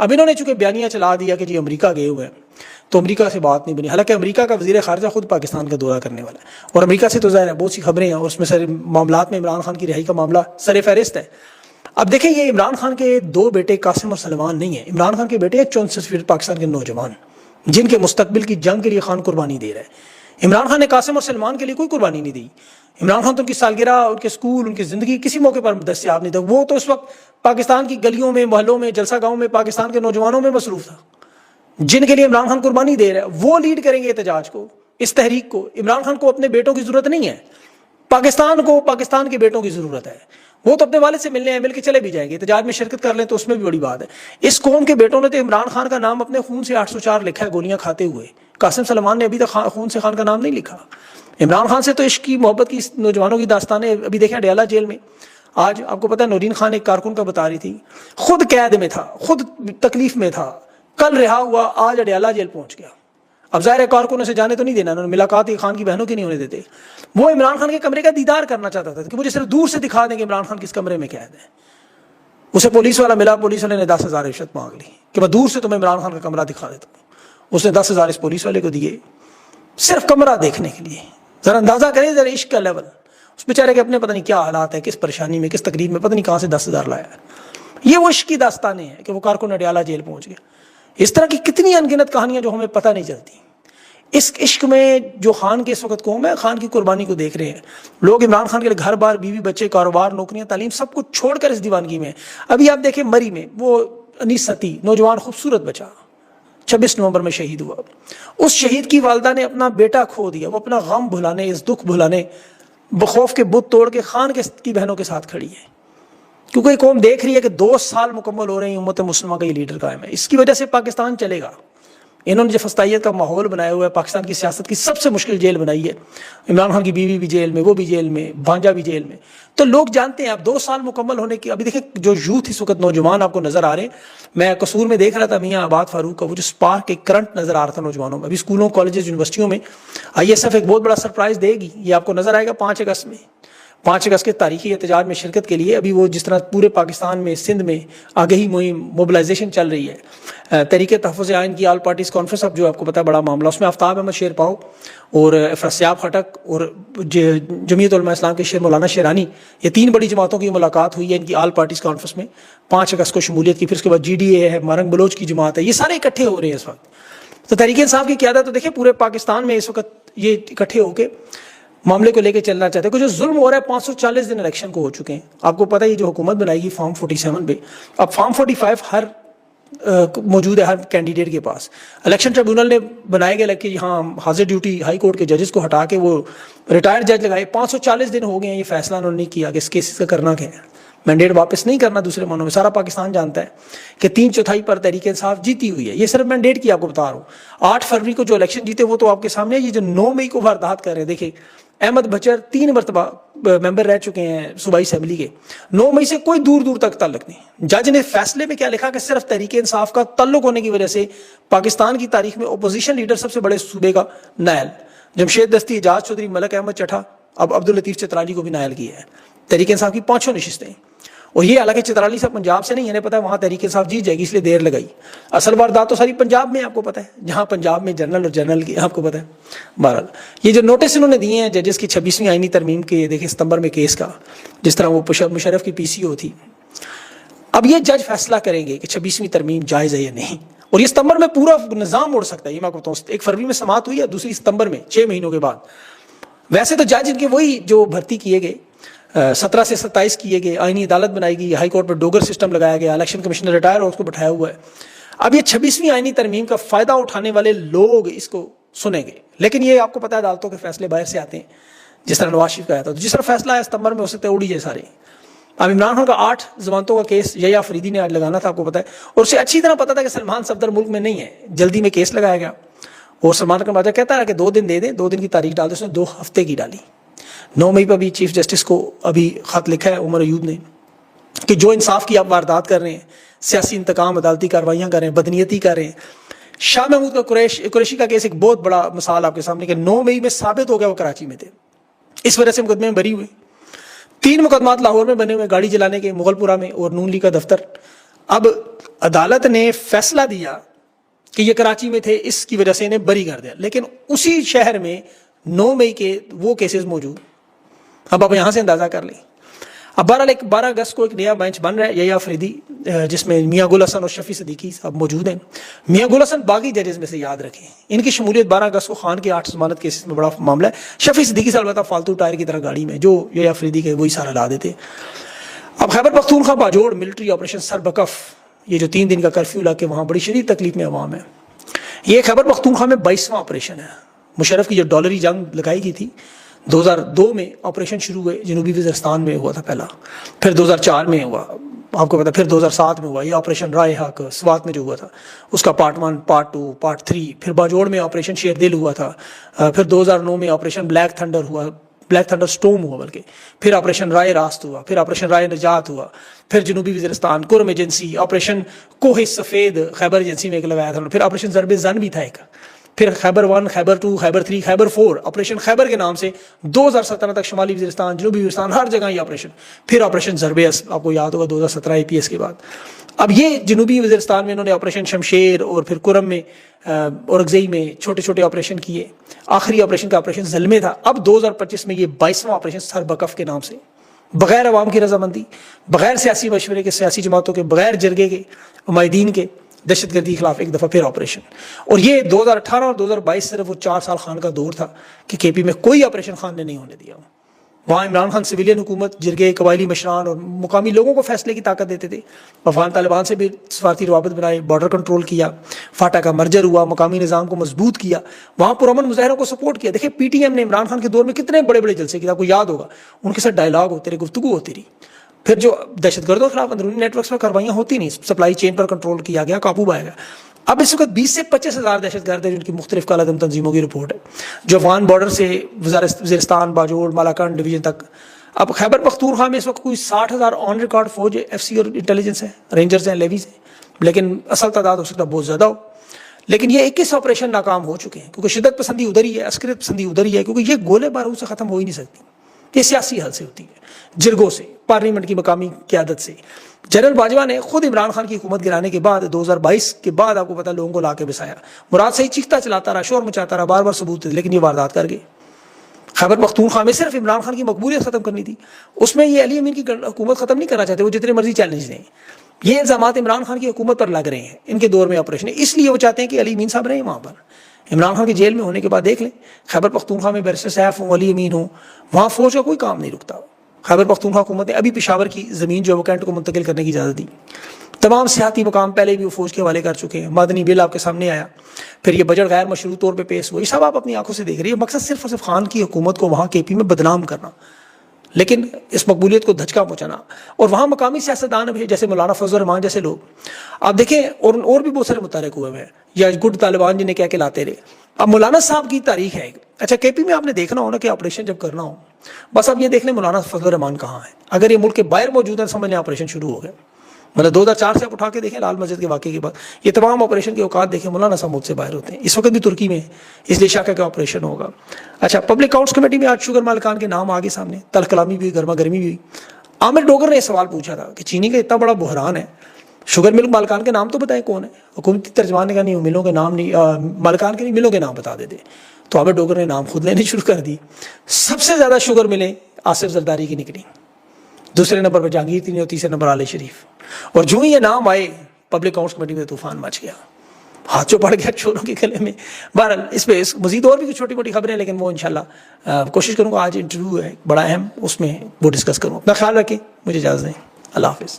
اب انہوں نے چونکہ بیانیہ چلا دیا کہ جی امریکہ گئے ہوئے ہیں تو امریکہ سے بات نہیں بنی، حالانکہ امریکہ کا وزیر خارجہ خود پاکستان کا دورہ کرنے والا ہے، اور امریکہ سے تو ظاہر ہے بہت سی خبریں ہیں، اور اس میں سر معاملات میں عمران خان کی رہائی کا معاملہ سر فہرست ہے۔ اب دیکھیں یہ عمران خان کے دو بیٹے قاسم اور سلمان نہیں ہیں، عمران خان کے بیٹے ہیں 64 پاکستان کے نوجوان جن کے مستقبل کی جنگ کے لیے خان قربانی دے رہا ہے۔ عمران خان نے قاسم اور سلمان کے لیے کوئی قربانی نہیں دی۔ عمران خان تو ان کی سالگرہ، ان کے اسکول، ان کی زندگی کسی موقع پر دستیاب نہیں تھا، وہ تو اس وقت پاکستان کی گلیوں میں، محلوں میں، جلسہ گاؤں میں پاکستان کے نوجوانوں میں مصروف تھا جن کے لیے عمران خان قربانی دے رہا ہے۔ وہ لیڈ کریں گے احتجاج کو، اس تحریک کو۔ عمران خان کو اپنے بیٹوں کی ضرورت نہیں ہے، پاکستان کو پاکستان کے بیٹوں کی ضرورت ہے۔ وہ تو اپنے والد سے ملنے ہیں، مل کے چلے بھی جائیں گے، احتجاج میں شرکت کر لیں تو اس میں بھی بڑی بات ہے۔ اس قوم کے بیٹوں نے تو عمران خان کا نام اپنے خون سے 804 لکھا ہے گولیاں کھاتے ہوئے۔ قاسم سلمان نے ابھی تک خون سے خان کا نام نہیں لکھا۔ عمران خان سے تو عشق کی، محبت کی نوجوانوں کی داستانیں ابھی دیکھیں اڈیالہ جیل میں۔ آج آپ کو پتہ ہے نورین خان ایک کارکن کا بتا رہی تھی، خود قید میں تھا، خود تکلیف میں تھا، کل رہا ہوا، آج اڈیالہ جیل پہنچ گیا۔ اب ظاہر ہے کارکنوں سے جانے تو نہیں دینا، انہوں نے ملاقات خان کی بہنوں کی نہیں ہونے دیتے۔ وہ عمران خان کے کمرے کا دیدار کرنا چاہتا تھا کہ مجھے صرف دور سے دکھا دیں کہ عمران خان کس کمرے میں قید ہے۔ اسے پولیس والا ملا، پولیس والے نے 10,000 رشوت مانگ لی کہ میں دور سے تمہیں عمران خان کا کمرہ دکھا دیتا ہوں۔ اس نے 10,000 اس پولیس والے کو دیے صرف کمرہ دیکھنے کے لیے۔ ذرا اندازہ کریں ذرا عشق کا لیول، اس بیچارے کے اپنے پتہ نہیں کیا حالات ہے، کس پریشانی میں، کس تکلیف میں، پتہ نہیں کہاں سے 10,000 لایا ہے۔ یہ وہ عشق کی داستانیں ہیں کہ وہ کارکن اڈیالہ جیل پہنچ گیا۔ اس طرح کی کتنی انگنت کہانیاں جو ہمیں پتہ نہیں چلتی۔ اس عشق میں جو خان کے اس وقت قوم ہے، خان کی قربانی کو دیکھ رہے ہیں لوگ۔ عمران خان کے لیے گھر بار، بیوی بچے، کاروبار، نوکریاں، تعلیم، سب کچھ چھوڑ کر اس دیوانگی میں۔ ابھی آپ دیکھیں مری میں وہ انیس ستی نوجوان خوبصورت بچہ 26 نومبر میں شہید ہوا۔ اس شہید کی والدہ نے اپنا بیٹا کھو دیا، وہ اپنا غم بھلانے، اس دکھ بھلانے بخوف کے بت توڑ کے خان کی بہنوں کے ساتھ کھڑی ہے، کیونکہ یہ قوم دیکھ رہی ہے کہ 2 سال مکمل ہو رہے ہیں امت مسلمہ کا یہ لیڈر قائم ہے۔ اس کی وجہ سے پاکستان چلے گا۔ انہوں نے جو فسطائیت کا ماحول بنایا ہوا ہے، پاکستان کی سیاست کی سب سے مشکل جیل بنائی ہے۔ عمران خان کی بیوی بھی جیل میں، وہ بھی جیل میں، بھانجا بھی جیل میں۔ تو لوگ جانتے ہیں اب 2 سال مکمل ہونے کی۔ ابھی دیکھیں جو یوتھ اس وقت نوجوان آپ کو نظر آ رہے ہیں، میں قصور میں دیکھ رہا تھا میاں آباد فاروق کا وہ جو سپارک ایک کرنٹ نظر آ رہا تھا نوجوانوں میں۔ ابھی اسکولوں، کالجز، یونیورسٹیوں میں ISF ایک بہت بڑا سرپرائز دے گی، یہ آپ کو نظر آئے گا 5 اگست میں۔ 5 اگست کے تاریخی احتجاج میں شرکت کے لیے ابھی وہ جس طرح پورے پاکستان میں، سندھ میں آگہی مہم، موبلائزیشن چل رہی ہے۔ تحریک تحفظ آئین کی آل پارٹیز کانفرنس، اب جو آپ کو پتہ ہے بڑا معاملہ، اس میں آفتاب احمد شیر پاؤ اور افراسیاب خٹک اور جمعیت علماء اسلام کے شیر مولانا شیرانی، یہ 3 بڑی جماعتوں کی ملاقات ہوئی ہے ان کی آل پارٹیز کانفرنس میں 5 اگست کو شمولیت کی۔ پھر اس کے بعد GDA ہے، مارنگ بلوچ کی جماعت ہے، یہ سارے اکٹھے ہو رہے ہیں اس وقت۔ تو تحریک انصاف کی قیادت تو دیکھیں پورے پاکستان میں اس وقت یہ اکٹھے ہو کے معاملے کو لے کے چلنا چاہتے ہیں۔ کچھ جو ظلم ہو رہا ہے، 540 دن الیکشن کو ہو چکے ہیں۔ آپ کو پتہ ہے یہ جو حکومت بنائی گی فارم 47 پہ، اب فارم 45 ہر موجود ہے ہر کینڈیڈیٹ کے پاس۔ الیکشن ٹریبونل نے بنائے گئے کہ یہاں حاضر ڈیوٹی ہائی کورٹ کے ججز کو ہٹا کے وہ ریٹائرڈ جج لگائے۔ 540 دن ہو گئے ہیں، یہ فیصلہ انہوں نے نہیں کیا کہ اس کیس کا کرنا کیا ہے۔ مینڈیٹ واپس نہیں کرنا، دوسرے معنوں میں سارا پاکستان جانتا ہے کہ 3/4 پر تحریک انصاف جیتی ہوئی ہے۔ یہ صرف مینڈیٹ کی آپ کو بتا رہا ہوں۔ 8 فروری کو جو الیکشن جیتے وہ تو آپ کے سامنے ہے۔ یہ جو 9 مئی کو واردات کر رہے ہیں، دیکھیں احمد بچر 3 مرتبہ ممبر رہ چکے ہیں صوبائی اسمبلی کے، 9 مئی سے کوئی دور دور تک تعلق نہیں۔ جج نے فیصلے میں کیا لکھا کہ صرف تحریک انصاف کا تعلق ہونے کی وجہ سے پاکستان کی تاریخ میں اپوزیشن لیڈر سب سے بڑے صوبے کا نائل جمشید دستی، اعجاز چودھری، ملک احمد چٹھا، اب عبداللطیف چترالی کو بھی نائل کیا ہے۔ تحریک انصاف کی 5 نشستیں، اور یہ حالانکہ چترالی صاحب پنجاب سے نہیں، انہیں پتا ہے وہاں تحریک انصاف جیت جائے گی، اس لیے دیر لگائی۔ اصل واردات تو ساری پنجاب میں آپ کو پتا ہے، جہاں پنجاب میں جنرل اور جنرل کی آپ کو پتا ہے۔ بہرحال یہ جو نوٹس انہوں نے دیے ہیں ججز کی 26ویں آئینی ترمیم کے، دیکھیں ستمبر میں کیس کا، جس طرح وہ مشرف کی PCO تھی، اب یہ جج فیصلہ کریں گے کہ 26ویں ترمیم جائز ہے یا نہیں، اور یہ ستمبر میں پورا نظام اڑ سکتا ہے۔ یہ میں آپ کو بتاؤں 1 فروری میں سماعت ہوئی ہے، دوسری ستمبر میں 6 مہینوں کے بعد۔ ویسے تو جج ان کے وہی جو بھرتی کیے گئے 17 سے 27 کیے گئے، آئینی عدالت بنائی گئی، ہائی کورٹ پر ڈوگر سسٹم لگایا گیا، الیکشن کمشنر ریٹائر ہو اس کو بٹھایا ہوا ہے۔ اب یہ 26ویں آئینی ترمیم کا فائدہ اٹھانے والے لوگ اس کو سنیں گے، لیکن یہ آپ کو پتہ ہے عدالتوں کے فیصلے باہر سے آتے ہیں، جس طرح نواز شریف کا آیا تھا، جس طرح فیصلہ آیا ستمبر میں ہو سکتا ہے اڑی جائے سارے۔ اب عمران خان کا 8 ضمانتوں کا کیس یا فریدی نے آج لگانا تھا، آپ کو پتہ ہے، اور اسے اچھی طرح پتہ تھا کہ سلمان صفدر ملک میں نہیں ہے، جلدی میں کیس لگایا گیا، اور سلمان کا راجہ کہتا ہے کہ 2 دن دے دیں، 2 دن کی تاریخ ڈال دیں، اس نے 2 ہفتے کی ڈالی۔ 9 مئی پر بھی چیف جسٹس کو ابھی خط لکھا ہے عمر ایوب نے کہ جو انصاف کی آپ واردات کر رہے ہیں، سیاسی انتقام، عدالتی کارروائیاں کر رہے ہیں، بدنیتی کر رہے ہیں۔ شاہ محمود کا قریشی کا کیس ایک بہت بڑا مثال آپ کے سامنے کہ 9 مئی میں ثابت ہو گیا وہ کراچی میں تھے، اس وجہ سے مقدمے میں بری ہوئے۔ 3 مقدمات لاہور میں بنے ہوئے، گاڑی جلانے کے، مغل پورہ میں، اور نون لیگ کا دفتر۔ اب عدالت نے فیصلہ دیا کہ یہ کراچی میں تھے، اس کی وجہ سے انہیں بری کر دیا، لیکن اسی شہر میں 9 مئی کے وہ کیسز موجود. اب آپ یہاں سے اندازہ کر لیں. اب 12 اگست کو ایک نیا بینچ بن رہا ہے یحییٰ آفریدی، جس میں میاں گل حسن اور شفیع صدیقی صاحب موجود ہیں. میاں گل حسن باقی ججز میں سے یاد رکھیں، ان کی شمولیت 12 اگست کو خان کے 8 ضمانت کیسز میں بڑا معاملہ ہے. شفیع صدیقی صاحب البتہ فالتو ٹائر کی طرح گاڑی میں جو یحییٰ آفریدی کے وہی سارا لا دیتے. اب خیبر پختونخوا باجوڑ ملٹری آپریشن سربکف، یہ جو 3 دن کا کرفیو لا کے وہاں بڑی شدید تکلیف میں عوام ہے. یہ خیبر پختونخوا میں 22واں آپریشن ہے. مشرف کی جو ڈالری جنگ لگائی گئی تھی 2002 میں آپریشن شروع ہوئے، جنوبی وزیرستان میں ہوا تھا پہلا، پھر 2004 میں ہوا آپ کو پتا، پھر 2007 میں ہوا یہ آپریشن رائے حق سوات میں جو ہوا تھا اس کا پارٹ 1 پارٹ 2 پارٹ 3، پھر باجوڑ میں آپریشن شیر دل ہوا تھا، پھر 2009 میں آپریشن بلیک تھنڈر ہوا، بلیک تھنڈر سٹورم ہوا بلکہ، پھر آپریشن رائے راست ہوا، پھر آپریشن رائے نجات ہوا، پھر جنوبی وزیرستان کرم ایجنسی، آپریشن کوہ سفید خیبر ایجنسی میں ایک لگایا تھا، پھر آپریشن ضرب زن بھی تھا ایک، پھر خیبر 1 خیبر 2 خیبر 3 خیبر 4 آپریشن خیبر کے نام سے 2017 تک شمالی وزیرستان جنوبی وزیرستان ہر جگہ یہ آپریشن، پھر آپریشن ضرب آپ کو یاد ہوگا 2017 APS کے بعد. اب یہ جنوبی وزیرستان میں انہوں نے آپریشن شمشیر اور پھر کرم میں اور اگزئی میں چھوٹے چھوٹے آپریشن کیے. آخری آپریشن کا آپریشن زلمے تھا. اب 2025 میں یہ 22واں آپریشن سربکف کے نام سے، بغیر عوام کی رضامندی، بغیر سیاسی مشورے کے، سیاسی جماعتوں کے، بغیر جرگے کے، عمائدین کے، دہشت گردی کے خلاف ایک دفعہ پھر آپریشن. اور یہ 2018 اور 2022 صرف وہ 4 سال خان کا دور تھا کہ کے پی میں کوئی آپریشن خان نے نہیں ہونے دیا. وہاں عمران خان سویلین حکومت، جرگے، قبائلی مشران اور مقامی لوگوں کو فیصلے کی طاقت دیتے تھے. افغان طالبان سے بھی سفارتی روابط بنائے، بارڈر کنٹرول کیا، فاٹا کا مرجر ہوا، مقامی نظام کو مضبوط کیا، وہاں پرامن مظاہروں کو سپورٹ کیا. دیکھیں پی ٹی ایم نے عمران خان کے دور میں کتنے بڑے بڑے جلسے کیے، آپ کو یاد ہوگا، ان کے ساتھ ڈائلاگ ہوتے رہے، گفتگو ہوتی رہی. پھر جو دہشت گردوں کے خلاف اندرونی نیٹ ورکس پر کاروائیاں ہوتی نہیں، سپلائی چین پر کنٹرول کیا گیا، قابو پایا گیا. اب اس وقت 20 سے 25 ہزار دہشت گرد ہیں جن کی مختلف کالعدم تنظیموں کی رپورٹ ہے، جو افغان بارڈر سے وزیرستان، باجوڑ، مالاکنڈ ڈویژن تک. اب خیبر پختونخوا میں اس وقت کوئی 60,000 آن ریکارڈ فوج ایف سی اور انٹیلیجنس ہے، رینجرز ہیں، لیویز ہیں، لیکن اصل تعداد ہو سکتا ہے بہت زیادہ ہو. لیکن یہ 21 آپریشن ناکام ہو چکے ہیں کیونکہ شدت پسندی ادھر ہی ہے، عسکریت پسندی ادھر ہی ہے، کیونکہ یہ گولے بارود سے ختم ہو ہی نہیں سکتی. یہ سیاسی حل سے ہوتی ہے، جرگوں سے، پارلیمنٹ کی مقامی قیادت سے. جنرل باجوہ نے خود عمران خان کی حکومت گرانے کے بعد 2022 کے بعد آپ کو پتا لوگوں کو لا کے بسایا. مراد صحیح چیختا چلاتا رہا، شور مچاتا رہا، بار بار ثبوت تھے، لیکن یہ واردات کر گئے. خیبر پختونخوا میں صرف عمران خان کی مقبولیت ختم کرنی تھی، اس میں یہ علی امین کی حکومت ختم نہیں کرنا چاہتے، وہ جتنے مرضی چیلنج دیں. یہ الزامات عمران خان کی حکومت پر لگ رہے ہیں ان کے دور میں آپریشن، اس لیے وہ چاہتے ہیں کہ علی امین صاحب رہیں وہاں پر. عمران خان کے جیل میں ہونے کے بعد دیکھ لیں، خیبر پختونخوا میں بیرسٹر سیف ہوں، علی امین ہوں، وہاں فوج کا کوئی کام نہیں رکتا. خیبر پختونخوا حکومت نے ابھی پشاور کی زمین جو ہے وہ کینٹ کو منتقل کرنے کی اجازت دی. تمام سیاحتی مقام پہلے بھی وہ فوج کے حوالے کر چکے ہیں. مدنی بل آپ کے سامنے آیا، پھر یہ بجٹ غیر مشروع طور پہ پیش ہوا، یہ سب آپ اپنی آنکھوں سے دیکھ رہے ہیں. مقصد صرف اور صرف خان کی حکومت کو وہاں کے پی میں بدنام کرنا، لیکن اس مقبولیت کو دھچکا پہنچانا. اور وہاں مقامی سیاستدان بھی جیسے مولانا فضل الرحمان جیسے لوگ آپ دیکھیں، اور بھی بہت سارے متحرک ہوئے ہیں، یا گڈ طالبان جنہیں کہہ کے لاتے رہے. اب مولانا صاحب کی تاریخ ہے. اچھا کے پی میں آپ نے دیکھنا ہونا کہ آپریشن جب کرنا ہو، بس اب یہ دیکھ لیں مولانا فضل الرحمان کہاں ہے. اگر یہ ملک کے باہر موجود ہے سمجھ لیں آپریشن شروع ہو گیا. مطلب 2004 سے آپ اٹھا کے دیکھیں لال مسجد کے واقعے کے بعد یہ تمام آپریشن کے اوقات دیکھیں، مولانا صاحب ملک سے باہر ہوتے ہیں. اس وقت بھی ترکی میں اس لیے شاکہ کا آپریشن ہوگا. اچھا پبلک اکاؤنٹس کمیٹی میں آج شوگر مالکان کے نام آگے سامنے، تلخ کلامی بھی ہوئی، گرما گرمی بھی ہوئی. عامر ڈوگر نے سوال پوچھا تھا کہ چینی کا اتنا بڑا بحران ہے، شوگر ملک مالکان کے نام تو بتائیں کون ہے. حکومتی ترجمان نے کہا نہیں، ملوں کے نام نہیں، مالکان کے نہیں، ملوں کے نام بتا دیتے. تو عامر ڈوگر نے نام خود لینے شروع کر دی. سب سے زیادہ شوگر ملیں آصف زرداری کی نکلی، دوسرے نمبر پر جہانگیر تھی اور تیسرے نمبر عالیہ شریف. اور جو ہی یہ نام آئے پبلک اکاؤنٹس کمیٹی میں طوفان مچ گیا، ہاتھوں پڑ گیا چوروں کے گلے میں. بہرحال اس پہ مزید اور بھی کچھ چھوٹی موٹی خبریں، لیکن وہ انشاءاللہ کوشش کروں گا، آج انٹرویو ہے بڑا اہم، اس میں وہ ڈسکس کروں. اپنا خیال رکھیں، مجھے اجازت دیں. اللہ حافظ.